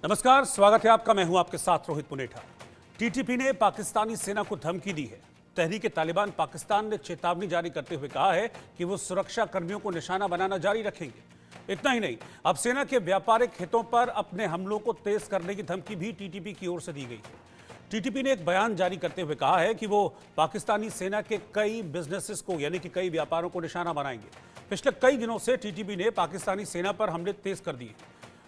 नमस्कार, स्वागत है आपका। मैं हूं आपके साथ रोहित पुनेठा। टीटीपी ने पाकिस्तानी सेना को धमकी दी है। तहरीक तालिबान पाकिस्तान ने चेतावनी जारी करते हुए कहा है कि वो सुरक्षा कर्मियों को निशाना बनाना जारी रखेंगे। इतना ही नहीं, अब सेना के व्यापारिक हितों पर अपने हमलों को तेज करने की धमकी भी टीटीपी की ओर से दी गई है। टीटीपी ने एक बयान जारी करते हुए कहा है कि वो पाकिस्तानी सेना के कई बिजनेसेस को यानी कि कई व्यापारों को निशाना बनाएंगे। पिछले कई दिनों से टीटीपी ने पाकिस्तानी सेना पर हमले तेज कर दिए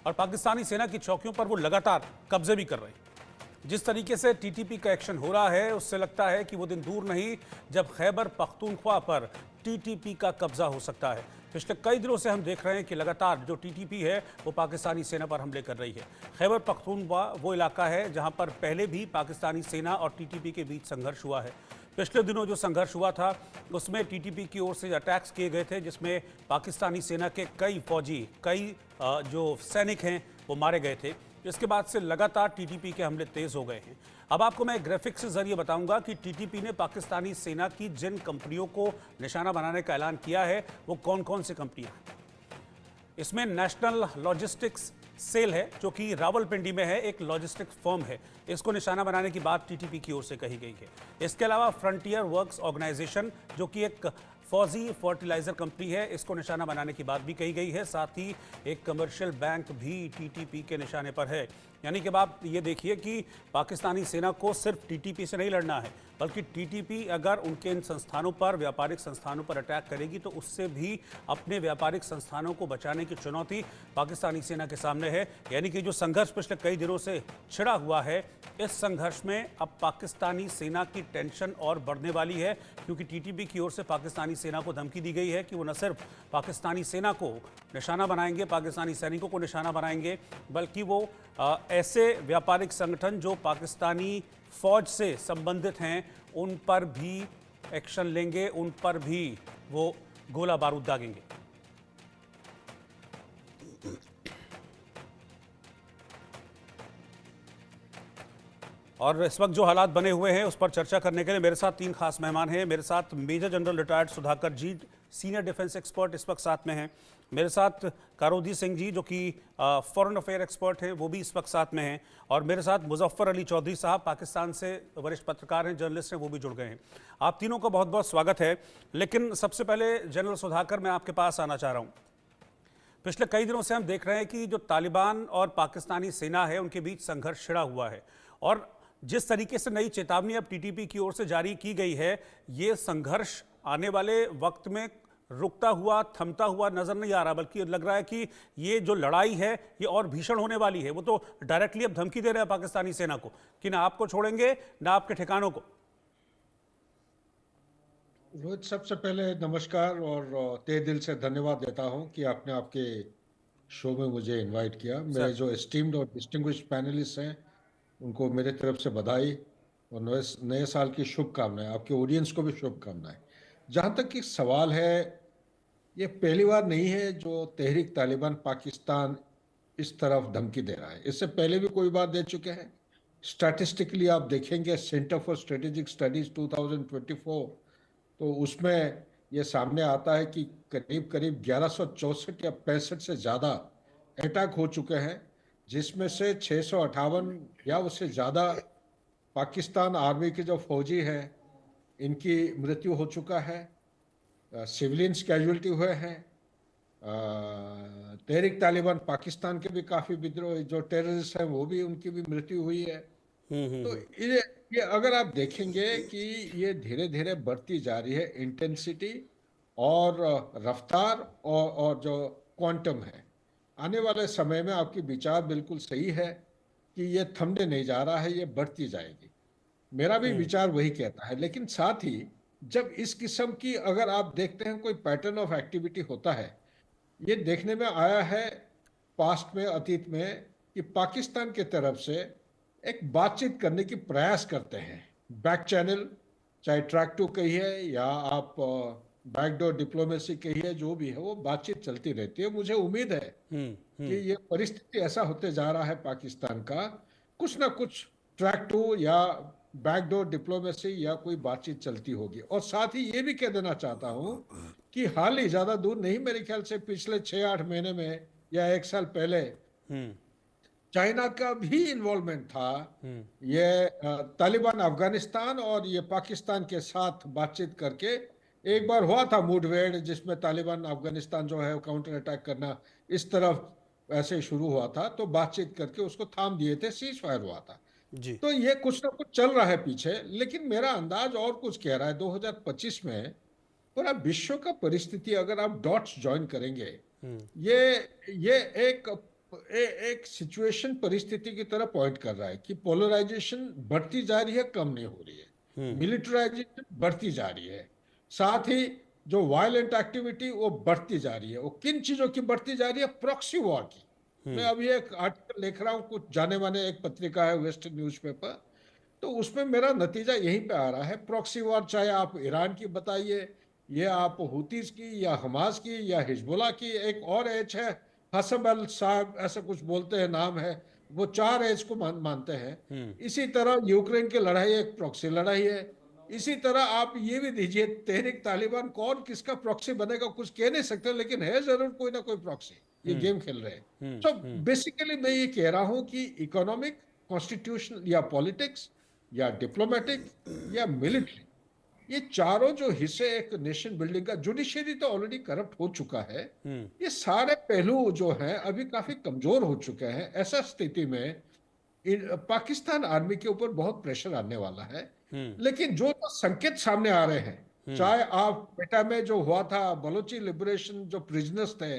और पाकिस्तानी सेना की चौकियों पर वो लगातार कब्जे भी कर रहे हैं। जिस तरीके से टीटीपी का एक्शन हो रहा है, उससे लगता है कि वो दिन दूर नहीं जब खैबर पख्तूनख्वा पर टीटीपी का कब्जा हो सकता है। पिछले कई दिनों से हम देख रहे हैं कि लगातार जो टीटीपी है वो पाकिस्तानी सेना पर हमले कर रही है। खैबर पख्तूनख्वा वो इलाका है जहां पर पहले भी पाकिस्तानी सेना और टीटीपी के बीच संघर्ष हुआ है। पिछले दिनों जो संघर्ष हुआ था उसमें टीटीपी की ओर से अटैक्स किए गए थे, जिसमें पाकिस्तानी सेना के कई फौजी, कई जो सैनिक हैं वो मारे गए थे। इसके बाद से लगातार टीटीपी के हमले तेज हो गए हैं। अब आपको मैं ग्राफिक्स के जरिए बताऊंगा कि टीटीपी ने पाकिस्तानी सेना की जिन कंपनियों को निशाना बनाने का ऐलान किया है वो कौन कौन सी कंपनियां हैं। इसमें नेशनल लॉजिस्टिक्स सेल है जो कि रावलपिंडी में है, एक लॉजिस्टिक्स फर्म है। इसको निशाना बनाने की बात टीटीपी की ओर से कही गई है। इसके अलावा फ्रंटियर वर्क्स ऑर्गेनाइजेशन जो कि एक फौजी फर्टिलाइजर कंपनी है, इसको निशाना बनाने की बात भी कही गई है। साथ ही एक कमर्शियल बैंक भी टीटीपी के निशाने पर है। यानी कि आप ये देखिए कि पाकिस्तानी सेना को सिर्फ टीटीपी से नहीं लड़ना है, बल्कि टीटीपी अगर उनके इन संस्थानों पर, व्यापारिक संस्थानों पर अटैक करेगी तो उससे भी अपने व्यापारिक संस्थानों को बचाने की चुनौती पाकिस्तानी सेना के सामने है। यानी कि जो संघर्ष पिछले कई दिनों से छिड़ा हुआ है, इस संघर्ष में अब पाकिस्तानी सेना की टेंशन और बढ़ने वाली है, क्योंकि टीटीपी की ओर से पाकिस्तानी सेना को धमकी दी गई है कि वो न सिर्फ पाकिस्तानी सेना को निशाना बनाएंगे, पाकिस्तानी सैनिकों को निशाना बनाएंगे, बल्कि वो ऐसे व्यापारिक संगठन जो पाकिस्तानी फौज से संबंधित हैं उन पर भी एक्शन लेंगे, उन पर भी वो गोला बारूद दागेंगे। और इस वक्त जो हालात बने हुए हैं उस पर चर्चा करने के लिए मेरे साथ तीन खास मेहमान हैं। मेरे साथ मेजर जनरल रिटायर्ड सुधाकर जी, सीनियर डिफेंस एक्सपर्ट, इस वक्त साथ में हैं। मेरे साथ कारोदी सिंह जी जो कि फॉरेन अफेयर एक्सपर्ट हैं, वो भी इस वक्त साथ में हैं। और मेरे साथ मुजफ्फर अली चौधरी साहब, पाकिस्तान से वरिष्ठ पत्रकार हैं, जर्नलिस्ट हैं, वो भी जुड़ गए हैं। आप तीनों का बहुत बहुत स्वागत है। लेकिन सबसे पहले जनरल सुधाकर, मैं आपके पास आना चाह रहा हूँ। पिछले कई दिनों से हम देख रहे हैं कि जो तालिबान और पाकिस्तानी सेना है उनके बीच संघर्ष छिड़ा हुआ है, और जिस तरीके से नई चेतावनी अब टीटीपी की ओर से जारी की गई है, ये संघर्ष आने वाले वक्त में रुकता हुआ, थमता हुआ नजर नहीं आ रहा, बल्कि लग रहा है कि ये जो लड़ाई है ये और भीषण होने वाली है। वो तो डायरेक्टली अब धमकी दे रहे हैं पाकिस्तानी सेना को कि ना आपको छोड़ेंगे ना आपके ठिकानों को। रोहित, सबसे पहले नमस्कार और तहे दिल से धन्यवाद देता हूं कि आपने आपके शो में मुझे इनवाइट किया। मेरे जो एस्टीम्ड और डिस्टिंग्विश्ड पैनलिस्ट हैं उनको मेरे तरफ से बधाई और नए नए साल की शुभकामनाएं। आपके ऑडियंस को भी शुभकामनाएं। जहां तक कि सवाल है, ये पहली बार नहीं है जो तहरीक तालिबान पाकिस्तान इस तरफ धमकी दे रहा है। इससे पहले भी कोई बात दे चुके हैं। स्टैटिस्टिकली आप देखेंगे सेंटर फॉर स्ट्रेटेजिक स्टडीज 2024, तो उसमें यह सामने आता है कि करीब करीब 1164 या 65 से ज़्यादा अटैक हो चुके हैं, जिसमें से 658 या उससे ज़्यादा पाकिस्तान आर्मी के जो फौजी हैं इनकी मृत्यु हो चुका है। सिविलियंस कैजुअल्टी हुए हैं। तहरीक तालिबान पाकिस्तान के भी काफ़ी विद्रोह, जो टेररिस्ट हैं वो भी, उनकी भी मृत्यु हुई है। तो ये अगर आप देखेंगे कि ये धीरे धीरे बढ़ती जा रही है इंटेंसिटी और रफ्तार और जो क्वांटम है। आने वाले समय में आपकी विचार बिल्कुल सही है कि ये थमने नहीं जा रहा है, ये बढ़ती जाएगी। मेरा भी विचार वही कहता है। लेकिन साथ ही जब इस किस्म की अगर आप देखते हैं कोई पैटर्न ऑफ एक्टिविटी होता है, ये देखने में आया है पास्ट में, अतीत में, कि पाकिस्तान की तरफ से एक बातचीत करने की प्रयास करते हैं। बैक चैनल, चाहे ट्रैक टू कहिए या आप बैकडोर डिप्लोमेसी कहिए, जो भी है वो बातचीत चलती रहती है। मुझे उम्मीद है कि ये परिस्थिति ऐसा होते जा रहा है पाकिस्तान का, कुछ ना कुछ ट्रैक टू या बैकडोर डिप्लोमेसी या कोई बातचीत चलती होगी। और साथ ही ये भी कह देना चाहता हूं कि हाल ही ज्यादा दूर नहीं, मेरे ख्याल से पिछले 6-8 महीने में या 1 साल पहले चाइना का भी इन्वॉल्वमेंट था। ये तालिबान अफगानिस्तान और ये पाकिस्तान के साथ बातचीत करके एक बार हुआ था मुठभेड़, जिसमें तालिबान अफगानिस्तान जो है काउंटर अटैक करना इस तरफ ऐसे शुरू हुआ था, तो बातचीत करके उसको थाम दिए थे, सीज फायर हुआ था। जी। तो ये कुछ ना कुछ चल रहा है पीछे, लेकिन मेरा अंदाज और कुछ कह रहा है 2025 में पूरा विश्व का परिस्थिति अगर आप डॉट्स ज्वाइन करेंगे, ये ये एक सिचुएशन परिस्थिति की तरह पॉइंट कर रहा है कि पोलराइजेशन बढ़ती जा रही है, कम नहीं हो रही है। मिलिटराइजेशन बढ़ती जा रही है, साथ ही जो वायलेंट एक्टिविटी वो बढ़ती जा रही है। वो किन चीजों की बढ़ती जा रही है? प्रॉक्सी वॉर की। मैं अभी एक आर्टिकल लिख रहा हूँ, कुछ जाने माने एक पत्रिका है, वेस्टर्न न्यूज़पेपर, तो उसमें मेरा नतीजा यहीं पे आ रहा है। प्रॉक्सी वॉर, चाहे आप ईरान की बताइए, ये आप हुतीज की या हमास की या हिजबुल्लाह की, एक और एज है हसब अल साहब ऐसा कुछ बोलते हैं नाम है, वो 4 एज को मानते हैं। इसी तरह यूक्रेन की लड़ाई एक प्रॉक्सी लड़ाई है। इसी तरह आप ये भी दीजिए तहरीक तालिबान, कौन किसका प्रॉक्सी बनेगा कुछ कह नहीं सकते, लेकिन है जरूर कोई ना कोई प्रॉक्सी, ये गेम खेल रहे हैं। सो बेसिकली मैं ये कह रहा हूं कि इकोनॉमिक, कॉन्स्टिट्यूशनल या पॉलिटिक्स या डिप्लोमेटिक या मिलिट्री, ये चारों जो हिस्से एक नेशन बिल्डिंग का, जुडिशरी तो ऑलरेडी करप्ट हो चुका है, ये सारे पहलू जो हैं अभी काफी कमजोर हो चुके हैं। ऐसा स्थिति में पाकिस्तान आर्मी के ऊपर बहुत प्रेशर आने वाला है। लेकिन जो जो संकेत सामने आ रहे हैं, चाहे आप क्वेटा में जो हुआ था, बलोची लिबरेशन जो प्रिजनर्स थे,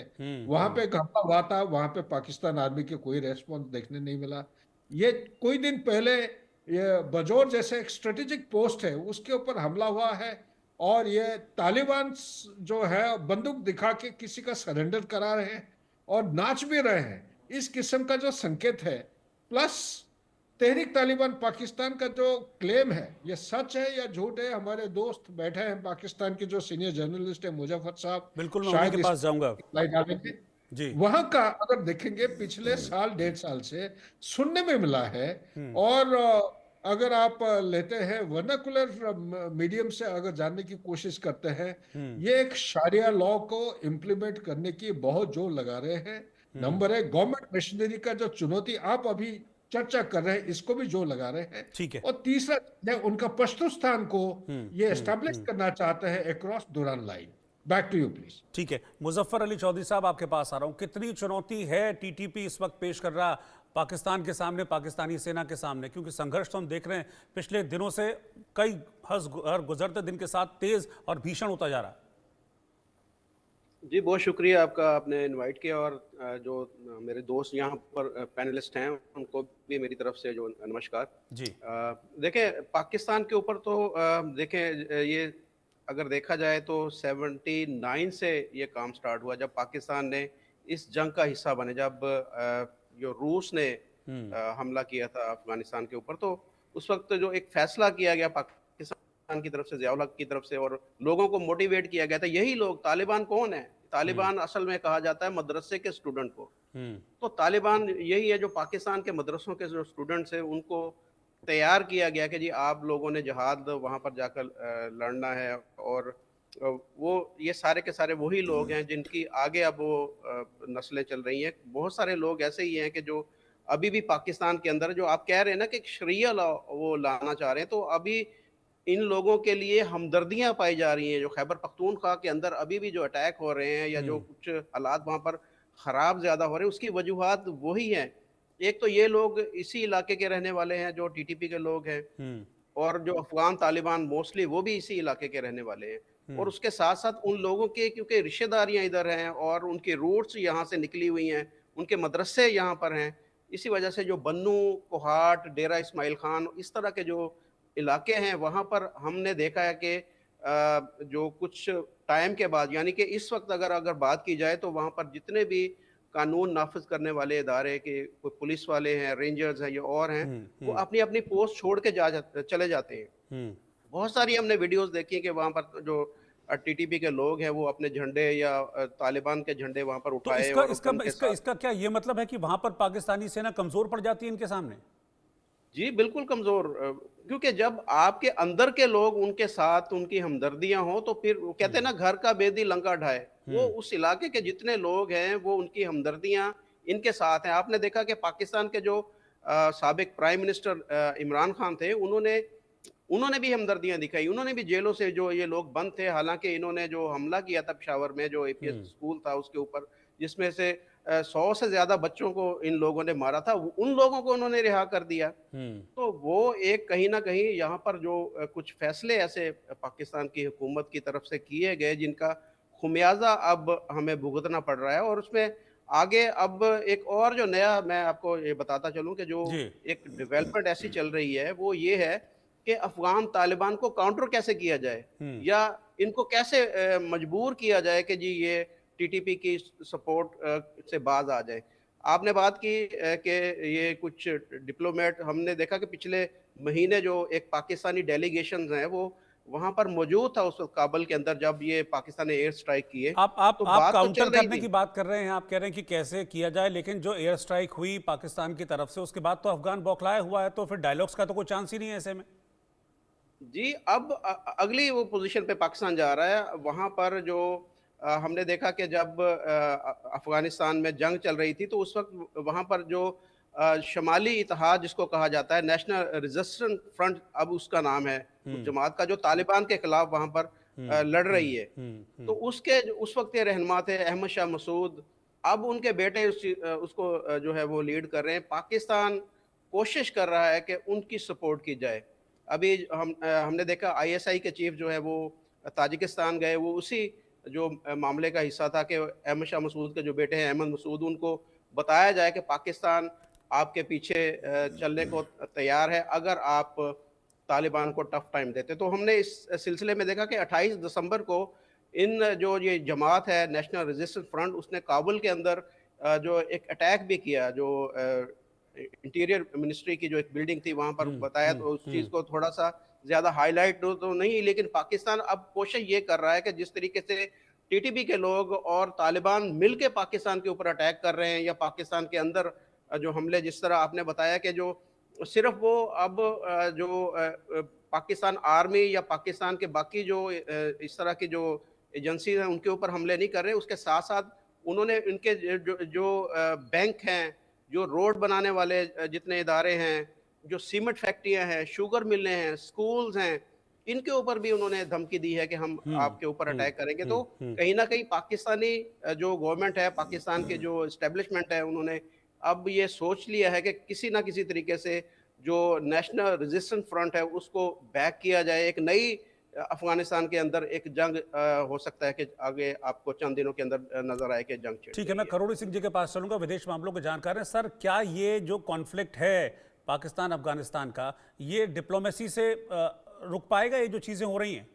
वहां पे एक हमला हुआ था, वहां पे पाकिस्तान आर्मी के कोई रेस्पॉन्स देखने नहीं मिला। ये कोई दिन पहले ये बजौर जैसे एक स्ट्रेटेजिक पोस्ट है, उसके ऊपर हमला हुआ है, और ये तालिबान जो है बंदूक दिखा के किसी का सरेंडर करा रहे हैं और नाच भी रहे हैं। इस किस्म का जो संकेत है, प्लस तहरीक तालिबान पाकिस्तान का जो क्लेम है, ये सच है या झूठ है? हमारे दोस्त बैठे हैं पाकिस्तान के जो सीनियर जर्नलिस्ट है मुजफ्फर साहब, बिल्कुल, मैं उन्हीं शायद के इस पास जाऊंगा। रिप्लाई डालेंगे। जी। वहां का अगर देखेंगे पिछले साल 1.5 साल से सुनने में मिला है। और अगर आप लेते हैं वर्नाकुलर मीडियम से अगर जानने की कोशिश करते हैं, ये एक शारिया लॉ को इम्प्लीमेंट करने की बहुत जोर लगा रहे हैं। नंबर एक, गवर्नमेंट मशीनरी का जो चुनौती आप अभी चर्चा कर रहे हैं, इसको भी जोर लगा रहे हैं। ठीक है। और तीसरा है उनका पश्तूस्तान को ये एस्टेब्लिश करना चाहते हैं अक्रॉस दुरान line. Back to you please. ठीक है, मुजफ्फर अली चौधरी साहब, आपके पास आ रहा हूं। कितनी चुनौती है टीटीपी इस वक्त पेश कर रहा पाकिस्तान के सामने, पाकिस्तानी सेना के सामने? क्योंकि संघर्ष तो हम देख रहे हैं पिछले दिनों से कई हर गुजरते दिन के साथ तेज और भीषण होता जा रहा है। जी, बहुत शुक्रिया आपका, आपने इनवाइट किया, और जो मेरे दोस्त यहाँ पर पैनलिस्ट हैं उनको भी मेरी तरफ से जो नमस्कार जी। देखें, पाकिस्तान के ऊपर तो देखें, ये अगर देखा जाए तो 79 से ये काम स्टार्ट हुआ, जब पाकिस्तान ने इस जंग का हिस्सा बने, जब जो रूस ने हमला किया था अफगानिस्तान के ऊपर, तो उस वक्त जो एक फैसला किया गया पाकिस्तान की तरफ से, ज़ियाउल हक की तरफ से, और लोगों को मोटिवेट किया गया था। यही लोग, तालिबान कौन है? तालिबान असल में कहा जाता है मदरसे के स्टूडेंट को। तो तालिबान यही है, जो पाकिस्तान के मदरसों के जो स्टूडेंट्स हैं उनको तैयार किया गया कि जी आप लोगों ने जहाद वहाँ पर जाकर लड़ना है। और वो ये सारे के सारे वही लोग हैं जिनकी आगे अब वो नस्लें चल रही हैं। बहुत सारे लोग ऐसे ही हैं कि जो अभी भी पाकिस्तान के अंदर, जो आप कह रहे हैं ना कि शरिया लॉ वो लाना चाह रहे हैं, तो अभी इन लोगों के लिए हमदर्दियां पाई जा रही हैं। जो खैबर पख्तूनख्वा के अंदर अभी भी जो अटैक हो रहे हैं, या जो कुछ हालात वहाँ पर ख़राब ज़्यादा हो रहे हैं, उसकी वजूहात वही हैं। एक तो ये लोग इसी इलाके के रहने वाले हैं, जो टीटीपी के लोग हैं, और जो अफगान तालिबान मोस्टली वो भी इसी इलाके के रहने वाले हैं। और उसके साथ साथ उन लोगों के, क्योंकि रिश्तेदारियां इधर हैं और उनके रूट्स यहाँ से निकली हुई हैं, उनके मदरसे यहाँ पर हैं, इसी वजह से जो बन्नू, कोहाट, डेरा इस्माइल खान, इस तरह के जो इलाके हैं, वहाँ पर हमने देखा है कि जो कुछ टाइम के बाद, यानी कि इस वक्त अगर बात की जाए, तो वहाँ पर जितने भी कानून नाफिज करने वाले इदारे के, कोई पुलिस वाले हैं, रेंजर्स हैं या और हैं, वो अपनी अपनी पोस्ट छोड़ के चले जाते हैं। बहुत सारी हमने वीडियोस देखी हैं कि वहाँ पर जो टीटीपी के लोग हैं वो अपने झंडे या तालिबान के झंडे वहाँ पर तो उठाए। इसका क्या ये मतलब है कि वहां पर पाकिस्तानी सेना कमजोर पड़ जाती है इनके सामने? जी बिल्कुल कमजोर, क्योंकि जब आपके अंदर के लोग उनके साथ, उनकी हमदर्दियां हो, तो फिर वो कहते हैं ना, घर का बेदी लंका ढाए, वो उस इलाके के जितने लोग हैं वो उनकी हमदर्दियां इनके साथ हैं। आपने देखा कि पाकिस्तान के जो साबिक प्राइम मिनिस्टर इमरान खान थे, उन्होंने उन्होंने भी हमदर्दियाँ दिखाई, उन्होंने भी जेलों से जो ये लोग बंद थे, हालाँकि इन्होंने जो हमला किया था पेशावर में, जो एपीएस स्कूल था उसके ऊपर, जिसमें से 100 से ज़्यादा बच्चों को इन लोगों ने मारा था, उन लोगों को उन्होंने रिहा कर दिया। तो वो एक कहीं न कहीं यहाँ पर जो कुछ फैसले ऐसे पाकिस्तान की हुकूमत की तरफ से किए गए, जिनका खुमियाज़ा अब हमें भुगतना पड़ रहा है, और उसमें आगे अब एक और जो नया, मैं आपको ये बताता चलूँ कि जो जी। एक डेवलपमेंट ऐसी चल रही है, वो ये है कि अफ़गान तालिबान को काउंटर कैसे किया जाए, या इनको कैसे मजबूर किया जाए कि जी ये टीटीपी की सपोर्ट से बाज आ जाए। आपने बात की कि ये कुछ डिप्लोमेट, हमने देखा कि पिछले महीने जो एक पाकिस्तानी डेलीगेशन है वो वहां पर मौजूद था उस वक्त काबुल के अंदर, जब ये पाकिस्तान ने एयर स्ट्राइक किए, आप तो आप बात तो काउंटर चल रही करने थी। की बात कर रहे हैं, आप कह रहे हैं कि कैसे किया जाए, लेकिन जो एयर स्ट्राइक हुई पाकिस्तान की तरफ से उसके बाद तो अफगान बौखलाया हुआ है, तो फिर डायलॉग्स का तो कोई चांस ही नहीं है ऐसे में। जी, अब अगली वो पोजीशन पे पाकिस्तान जा रहा है। वहाँ पर जो हमने देखा कि जब अफ़गानिस्तान में जंग चल रही थी, तो उस वक़्त वहाँ पर जो शमाली इत्तेहाद जिसको कहा जाता है, नेशनल रेजिस्टेंस फ्रंट अब उसका नाम है, उस जमात का, जो तालिबान के खिलाफ वहाँ पर लड़ रही है। तो उसके उस वक़्त के रहनुमा थे अहमद शाह मसूद, अब उनके बेटे उसको जो है वो लीड कर रहे हैं। पाकिस्तान कोशिश कर रहा है कि उनकी सपोर्ट की जाए। अभी हमने देखा आईएसआई के चीफ जो है वो ताजिकिस्तान गए, वो उसी जो मामले का हिस्सा था कि अहमद शाह मसूद के जो बेटे हैं अहमद मसूद, उनको बताया जाए कि पाकिस्तान आपके पीछे चलने को तैयार है अगर आप तालिबान को टफ टाइम देते। तो हमने इस सिलसिले में देखा कि 28 दिसंबर को इन जो ये जमात है नेशनल रेजिस्टेंस फ्रंट, उसने काबुल के अंदर जो एक अटैक भी किया, जो इंटीरियर मिनिस्ट्री की जो एक बिल्डिंग थी वहां पर बताया, तो उस चीज को थोड़ा सा ज्यादा हाईलाइट तो नहीं, लेकिन पाकिस्तान अब कोशिश ये कर रहा है कि जिस तरीके से टीटीपी के लोग और तालिबान मिलके पाकिस्तान के ऊपर अटैक कर रहे हैं, या पाकिस्तान के अंदर जो हमले, जिस तरह आपने बताया कि जो सिर्फ वो अब पाकिस्तान आर्मी या पाकिस्तान के बाकी जो इस तरह की जो एजेंसी हैं उनके ऊपर हमले नहीं कर रहे, उसके साथ साथ उन्होंने इनके जो बैंक हैं, जो रोड बनाने वाले जितने इदारे हैं, जो सीमेंट फैक्ट्रियां हैं, शुगर मिलें हैं, स्कूल्स हैं, इनके ऊपर भी उन्होंने धमकी दी है कि हम आपके ऊपर अटैक करेंगे। तो कहीं ना कहीं पाकिस्तानी जो गवर्नमेंट है, पाकिस्तान के जो इस्टेब्लिशमेंट है, उन्होंने अब ये सोच लिया है कि किसी ना किसी तरीके से जो नेशनल रेजिस्टेंस फ्रंट है उसको बैक किया जाए। एक नई अफगानिस्तान के अंदर एक जंग हो सकता है कि आगे आपको चंद दिनों के अंदर नजर आए कि जंग छिड़ ठीक है, मैं गई है। करोड़ी सिंह जी के पास चलूंगा, विदेश मामलों के जानकार हैं। सर, क्या ये जो कॉन्फ्लिक्ट है पाकिस्तान अफगानिस्तान का, ये डिप्लोमेसी से रुक पाएगा, ये जो चीजें हो रही हैं?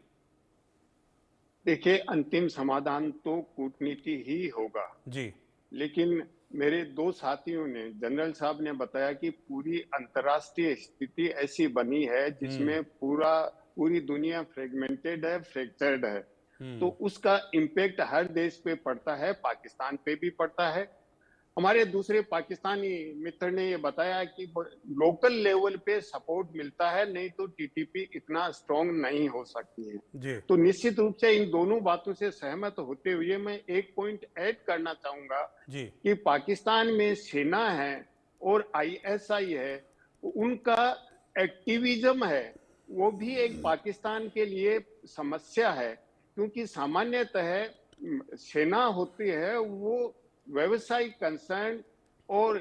देखिए, अंतिम समाधान तो कूटनीति ही होगा। जी। लेकिन मेरे दो साथियों ने, जनरल साहब ने बताया कि पूरी अंतर्राष्ट्रीय स्थिति ऐसी बनी है जिसमें पूरी दुनिया फ्रेगमेंटेड है, फ्रैक्चर्ड है। तो उसका इम्पैक्ट हर देश पे पड़ता है, पाकिस्तान पे भी पड़ता है। हमारे दूसरे पाकिस्तानी मित्र ने ये बताया कि लोकल लेवल पे सपोर्ट मिलता है, नहीं तो टीटीपी इतना स्ट्रांग नहीं हो सकती है। जी। तो निश्चित रूप से इन दोनों बातों से सहमत होते हुए मैं एक पॉइंट ऐड करना चाहूंगा जी। कि पाकिस्तान में सेना है और आईएसआई है, उनका एक्टिविज्म है, वो भी एक पाकिस्तान के लिए समस्या है। क्योंकि सामान्यतः सेना होती है वो व्यवसायिक कंसर्न और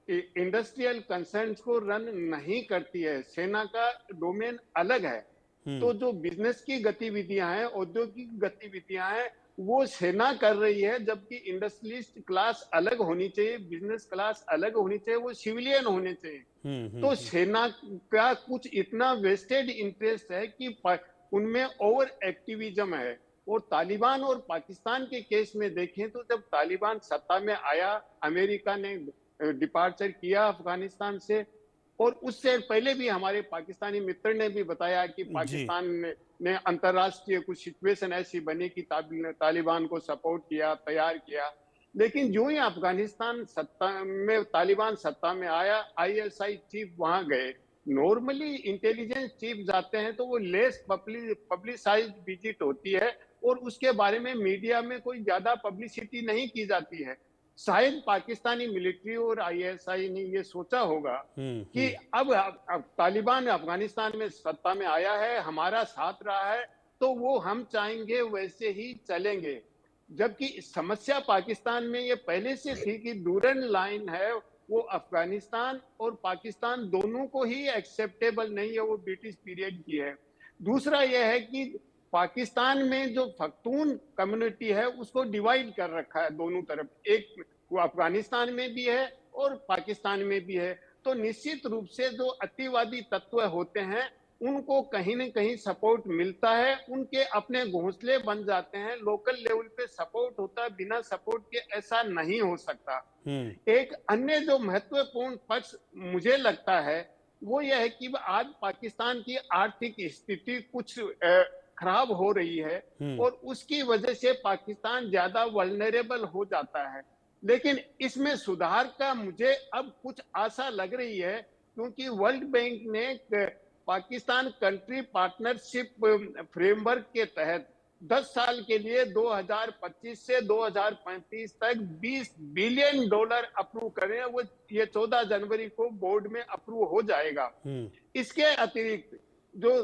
इंडस्ट्रियल कंसर्न्स को रन नहीं करती है। सेना का डोमेन अलग है। तो जो बिजनेस की गतिविधियां हैं, औद्योगिक गतिविधियां हैं, वो सेना कर रही है, जबकि इंडस्ट्रियलिस्ट क्लास अलग होनी चाहिए, बिजनेस क्लास अलग होनी चाहिए, वो सिविलियन होने चाहिए। तो सेना का कुछ इतना वेस्टेड इंटरेस्ट है कि उनमें ओवर एक्टिविज्म है। और तालिबान और पाकिस्तान के केस में देखें तो जब तालिबान सत्ता में आया, अमेरिका ने डिपार्चर किया अफगानिस्तान से, और उससे पहले भी हमारे पाकिस्तानी मित्र ने भी बताया कि पाकिस्तान ने अंतरराष्ट्रीय कुछ सिचुएशन ऐसी बनी कि तालिबान को सपोर्ट किया, तैयार किया। लेकिन जो ही अफगानिस्तान तालिबान सत्ता में आया, आईएसआई चीफ वहां गए। नॉर्मली इंटेलिजेंस चीफ जाते हैं तो वो लेस पब्लिसाइज्ड विजिट होती है और उसके बारे में मीडिया में कोई ज्यादा पब्लिसिटी नहीं की जाती है। शायद पाकिस्तानी मिलिट्री और आईएसआई ने ये सोचा होगा कि अब तालिबान अफगानिस्तान में सत्ता में आया है, हमारा साथ रहा है, तो वो हम चाहेंगे वैसे ही चलेंगे। जबकि समस्या पाकिस्तान में ये पहले से थी कि डूरन लाइन है, वो अफगानिस्तान और पाकिस्तान दोनों को ही एक्सेप्टेबल नहीं है, वो ब्रिटिश पीरियड की है। दूसरा यह है कि पाकिस्तान में जो पख्तून कम्युनिटी है उसको डिवाइड कर रखा है दोनों तरफ, एक वो अफगानिस्तान में भी है और पाकिस्तान में भी है। तो निश्चित रूप से जो अतिवादी तत्व होते हैं उनको कहीं न कहीं सपोर्ट मिलता है, उनके अपने घोंसले बन जाते हैं, लोकल लेवल पे सपोर्ट होता है, बिना सपोर्ट के ऐसा नहीं हो सकता। एक अन्य जो महत्वपूर्ण पक्ष मुझे लगता है वो यह है कि आज पाकिस्तान की आर्थिक स्थिति कुछ खराब हो रही है और उसकी वजह से पाकिस्तान ज्यादा वल्नरेबल हो जाता है। लेकिन इसमें सुधार का मुझे अब कुछ आशा लग रही है, क्योंकि वर्ल्ड बैंक ने पाकिस्तान कंट्री पार्टनरशिप फ्रेमवर्क के तहत 10 साल के लिए 2025 से 2035 तक $20 बिलियन अप्रूव कर रहे हैं। वो ये 14 जनवरी को बोर्ड में अप्रूव हो जाएगा। इसके अतिरिक्त जो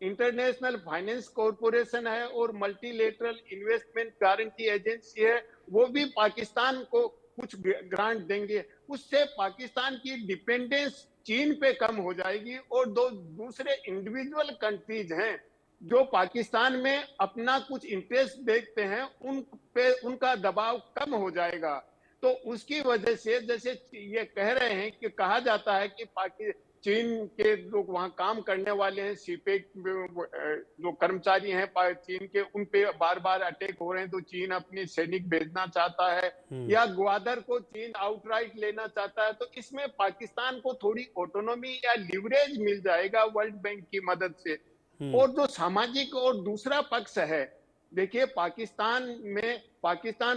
इंटरनेशनल फाइनेंस कॉरपोरेशन है और मल्टीलेटरल इन्वेस्टमेंट गारंटी एजेंसी है, वो भी पाकिस्तान को कुछ ग्रांट देंगे। उससे पाकिस्तान की डिपेंडेंस चीन पे कम हो जाएगी और दो दूसरे इंडिविजुअल कंट्रीज हैं जो पाकिस्तान में अपना कुछ इंटरेस्ट देखते हैं, उन पे उनका दबाव कम हो जाएगा। तो उसकी वजह से जैसे ये कह रहे हैं कि कहा जाता है कि चीन के लोग वहां काम करने वाले हैं, सीपेक जो कर्मचारी हैं चीन के, उन पे बार बार अटैक हो रहे हैं, तो चीन अपनी सैनिक भेजना चाहता है या ग्वादर को चीन आउटराइट लेना चाहता है। तो इसमें पाकिस्तान को थोड़ी ऑटोनॉमी या लिवरेज मिल जाएगा वर्ल्ड बैंक की मदद से। और जो सामाजिक और दूसरा पक्ष है, देखिए पाकिस्तान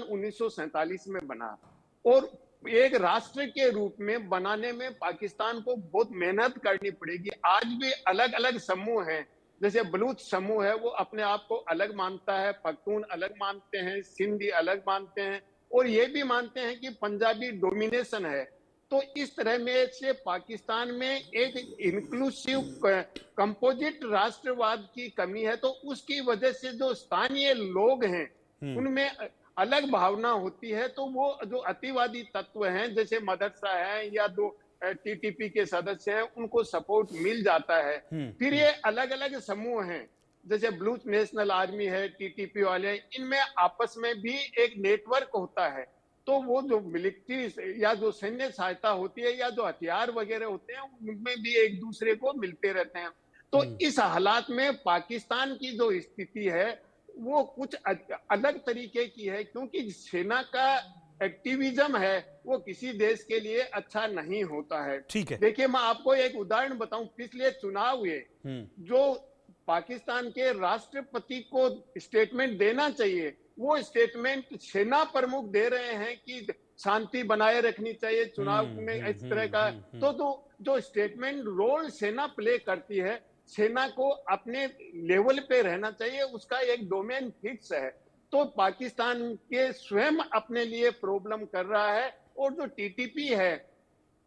1947 में बना और एक राष्ट्र के रूप में बनाने में पाकिस्तान को बहुत मेहनत करनी पड़ेगी। आज भी अलग अलग समूह हैं, जैसे बलूच समूह है वो अपने आप को अलग मानता है, पख्तून अलग मानते हैं, सिंधी अलग मानते हैं और ये भी मानते हैं कि पंजाबी डोमिनेशन है। तो इस तरह में से पाकिस्तान में एक इंक्लूसिव कंपोजिट राष्ट्रवाद की कमी है। तो उसकी वजह से जो स्थानीय लोग हैं उनमें अलग भावना होती है। तो वो जो अतिवादी तत्व हैं जैसे मदरसा है या जो टीटीपी के सदस्य हैं उनको सपोर्ट मिल जाता है। फिर ये अलग अलग समूह हैं जैसे बलूच नेशनल आर्मी है, टीटीपी वाले, इनमें आपस में भी एक नेटवर्क होता है। तो वो जो मिलिट्री या जो सैन्य सहायता होती है या जो हथियार वगैरह होते हैं उनमें भी एक दूसरे को मिलते रहते हैं। तो इस हालात में पाकिस्तान की जो स्थिति है वो कुछ अलग तरीके की है, क्योंकि सेना का एक्टिविज्म है वो किसी देश के लिए अच्छा नहीं होता है। ठीक है, देखिए मैं आपको एक उदाहरण बताऊं, पिछले चुनाव हुए जो पाकिस्तान के राष्ट्रपति को स्टेटमेंट देना चाहिए वो स्टेटमेंट सेना प्रमुख दे रहे हैं कि शांति बनाए रखनी चाहिए चुनाव में इस तरह का। तो जो स्टेटमेंट रोल सेना प्ले करती है, सेना को अपने लेवल पे रहना चाहिए, उसका एक डोमेन फिक्स है। तो पाकिस्तान के स्वयं अपने लिए प्रॉब्लम कर रहा है और जो टीटीपी है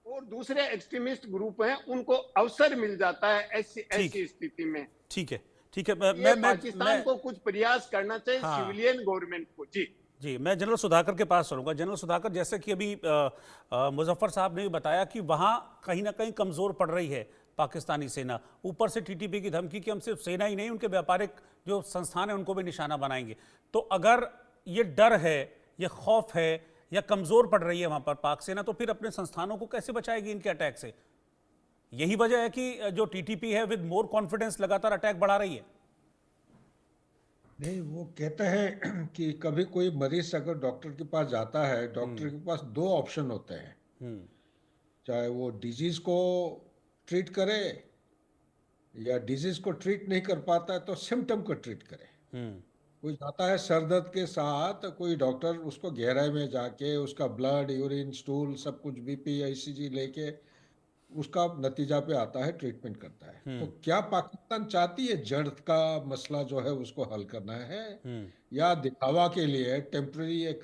और दूसरे एक्सट्रीमिस्ट ग्रुप हैं उनको अवसर मिल जाता है ऐसी स्थिति में। ठीक है, ठीक है। पाकिस्तान को कुछ प्रयास करना चाहिए, सिविलियन गवर्नमेंट को। जी, मैं जनरल सुधाकर के पास चलूंगा। जनरल सुधाकर, जैसे कि अभी मुजफ्फर साहब ने भी बताया कि वहां कहीं ना कहीं कमजोर पड़ रही है पाकिस्तानी सेना, ऊपर से टीटीपी की धमकी कि हम सिर्फ सेना ही नहीं उनके व्यापारिक जो संस्थान है उनको भी निशाना बनाएंगे। तो अगर ये डर है, ये खौफ है या कमजोर पड़ रही है वहां पर पाक सेना, तो फिर अपने संस्थानों को कैसे बचाएगी इनके अटैक से? यही वजह है कि जो टीटीपी है विद मोर कॉन्फिडेंस लगातार अटैक बढ़ा रही है। नहीं, वो कहते हैं कि कभी कोई मरीज अगर डॉक्टर के पास जाता है, डॉक्टर के पास दो ऑप्शन होते हैं, चाहे वो डिजीज को ट्रीट करे या डिजीज को ट्रीट नहीं कर पाता है तो सिम्टम को ट्रीट करे। कोई जाता है सर दर्द के साथ, कोई डॉक्टर उसको गहराई में जाके उसका ब्लड, यूरिन, स्टूल सब कुछ, बीपी, ईसीजी लेके उसका नतीजा पे आता है, ट्रीटमेंट करता है। तो क्या पाकिस्तान चाहती है जड़ का मसला जो है उसको हल करना है या दिखावा के लिए टेम्पररी एक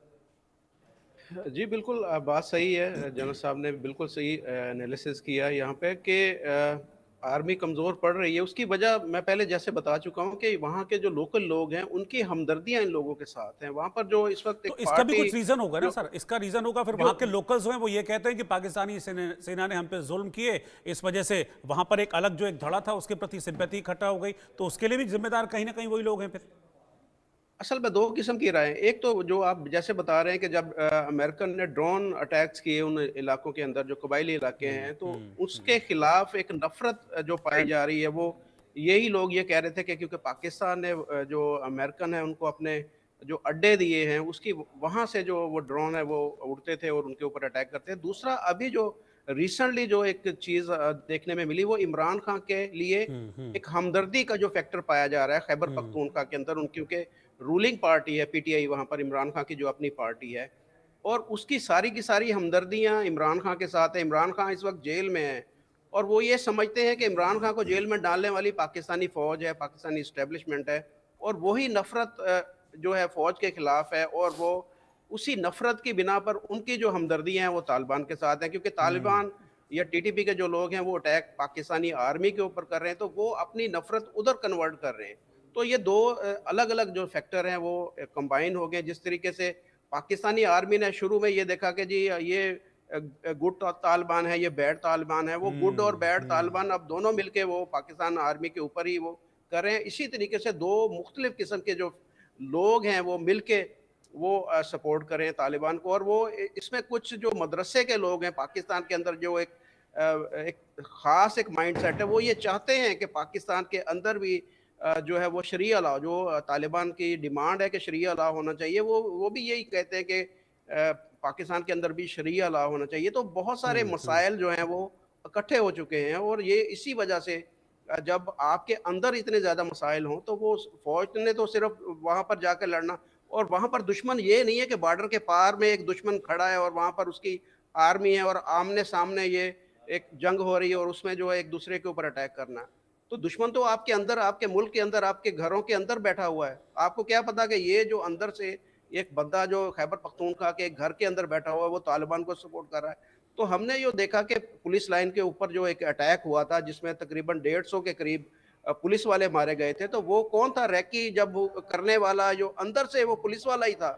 जी, बिल्कुल बात सही है। जनरल साहब ने बिल्कुल सही एनालिसिस किया यहाँ पे कि आर्मी कमज़ोर पड़ रही है। उसकी वजह मैं पहले जैसे बता चुका हूँ कि वहाँ के जो लोकल लोग हैं, उनकी हमदर्दियाँ इन लोगों के साथ हैं। वहाँ पर जो इस वक़्त एक तो इसका भी पार्टी कुछ रीजन होगा ना जो सर, इसका रीजन होगा फिर जो वहां के लोकल्स हैं वो ये कहते हैं कि पाकिस्तानी सेना ने हम पे जुल्म किए, इस वजह से वहां पर एक अलग जो एक धड़ा था उसके प्रति सिंपैथी इकट्ठा हो गई, तो उसके लिए भी जिम्मेदार कहीं ना कहीं वही लोग हैं फिर। असल में 2 किस्म की राय हैं। एक तो जो आप जैसे बता रहे हैं कि जब अमेरिकन ने ड्रोन अटैक्स किए उन इलाकों के अंदर जो कबायली इलाके हैं, तो उसके खिलाफ एक नफ़रत जो पाई जा रही है, वो यही लोग ये कह रहे थे कि क्योंकि पाकिस्तान ने जो अमेरिकन है उनको अपने जो अड्डे दिए हैं, उसकी वहाँ से जो वो ड्रोन है वो उड़ते थे और उनके ऊपर अटैक करते थे। दूसरा अभी जो रिसेंटली जो एक चीज़ देखने में मिली वो इमरान खान के लिए एक हमदर्दी का जो फैक्टर पाया जा रहा है खैबर पख्तूनख्वा के अंदर, उन क्योंकि रूलिंग पार्टी है पीटीआई वहाँ पर, इमरान खान की जो अपनी पार्टी है, और उसकी सारी की सारी हमदर्दियाँ इमरान खान के साथ है। इमरान खान इस वक्त जेल में है और वो ये समझते हैं कि इमरान खान को जेल में डालने वाली पाकिस्तानी फौज है, पाकिस्तानी इस्टेब्लिशमेंट है, और वही नफरत जो है फौज के खिलाफ है, और वो उसी नफरत की बिना पर उनकी जो हमदर्दियाँ हैं वो तालिबान के साथ हैं, क्योंकि तालिबान या टीटीपी के जो लोग हैं वो अटैक पाकिस्तानी आर्मी के ऊपर कर रहे हैं, तो वो अपनी नफरत उधर कन्वर्ट कर रहे हैं। तो ये 2 अलग-अलग जो फैक्टर हैं वो कंबाइन हो गए। जिस तरीके से पाकिस्तानी आर्मी ने शुरू में ये देखा कि जी ये गुड तालिबान है, ये बैड तालिबान है, वो गुड और बैड तालिबान अब दोनों मिलके वो पाकिस्तान आर्मी के ऊपर ही वो कर रहे हैं। इसी तरीके से 2 मुख्तलिफ किस्म के जो लोग हैं वो मिलके वो सपोर्ट कर रहे हैं तालिबान को, और वो इसमें कुछ जो मदरसे के लोग हैं पाकिस्तान के अंदर जो एक ख़ास एक माइंडसेट है, वो ये चाहते हैं कि पाकिस्तान के अंदर भी जो है वो शरिया लॉ जो तालिबान की डिमांड है कि शरिया लॉ होना चाहिए, वो भी यही कहते हैं कि पाकिस्तान के अंदर भी शरिया लॉ होना चाहिए। तो बहुत सारे मसाइल जो हैं वो इकट्ठे हो चुके हैं, और ये इसी वजह से जब आपके अंदर इतने ज़्यादा मसाइल हों तो वो फ़ौज ने तो सिर्फ वहाँ पर जाकर लड़ना, और वहाँ पर दुश्मन ये नहीं है कि बॉर्डर के पार में एक दुश्मन खड़ा है और वहाँ पर उसकी आर्मी है और आमने-सामने ये एक जंग हो रही है और उसमें जो है एक दूसरे के ऊपर अटैक करना। तो दुश्मन तो आपके अंदर, आपके मुल्क के अंदर, आपके घरों के अंदर बैठा हुआ है। आपको क्या पता कि ये जो अंदर से एक बंदा जो खैबर पख्तूनख्वा के घर के अंदर बैठा हुआ है वो तालिबान को सपोर्ट कर रहा है। तो हमने ये देखा कि पुलिस लाइन के ऊपर जो एक अटैक हुआ था जिसमें तकरीबन 150 के करीब पुलिस वाले मारे गए थे, तो वो कौन था? रैकी जब वो करने वाला जो अंदर से वो पुलिस वाला ही था,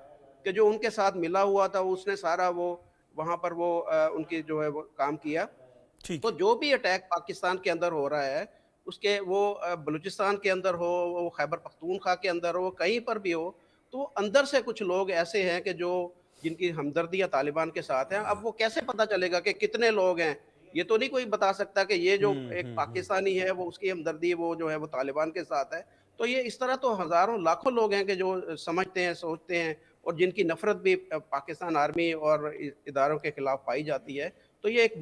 कि जो उनके साथ मिला हुआ था उसने सारा वो वहाँ पर वो उनकी जो है वो काम किया। ठीक तो है। जो भी अटैक पाकिस्तान के अंदर हो रहा है, उसके वो बलूचिस्तान के अंदर हो, वो खैबर पख्तूनख्वा के अंदर हो, कहीं पर भी हो, तो अंदर से कुछ लोग ऐसे हैं कि जो जिनकी हमदर्दियाँ तालिबान के साथ हैं। अब वो कैसे पता चलेगा कि कितने लोग हैं? ये तो नहीं कोई बता सकता कि ये जो एक पाकिस्तानी है, वो उसकी हमदर्दी वो जो है वो तालिबान के साथ है। तो ये इस तरह तो हज़ारों, लाखों लोग हैं कि जो समझते हैं, सोचते हैं, और जिनकी नफ़रत भी पाकिस्तान आर्मी और इदारों के खिलाफ पाई जाती है। तो ये एक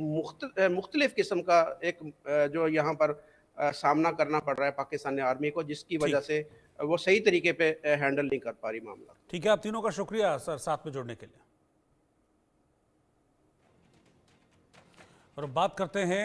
मुख्तलिफ किस्म का एक जो यहाँ पर सामना करना पड़ रहा है पाकिस्तानी आर्मी को, जिसकी वजह ठीक से वो सही तरीके पे हैंडल नहीं कर पा रही मामला। ठीक है, आप तीनों का शुक्रिया सर साथ में जुड़ने के लिए। और अब बात करते हैं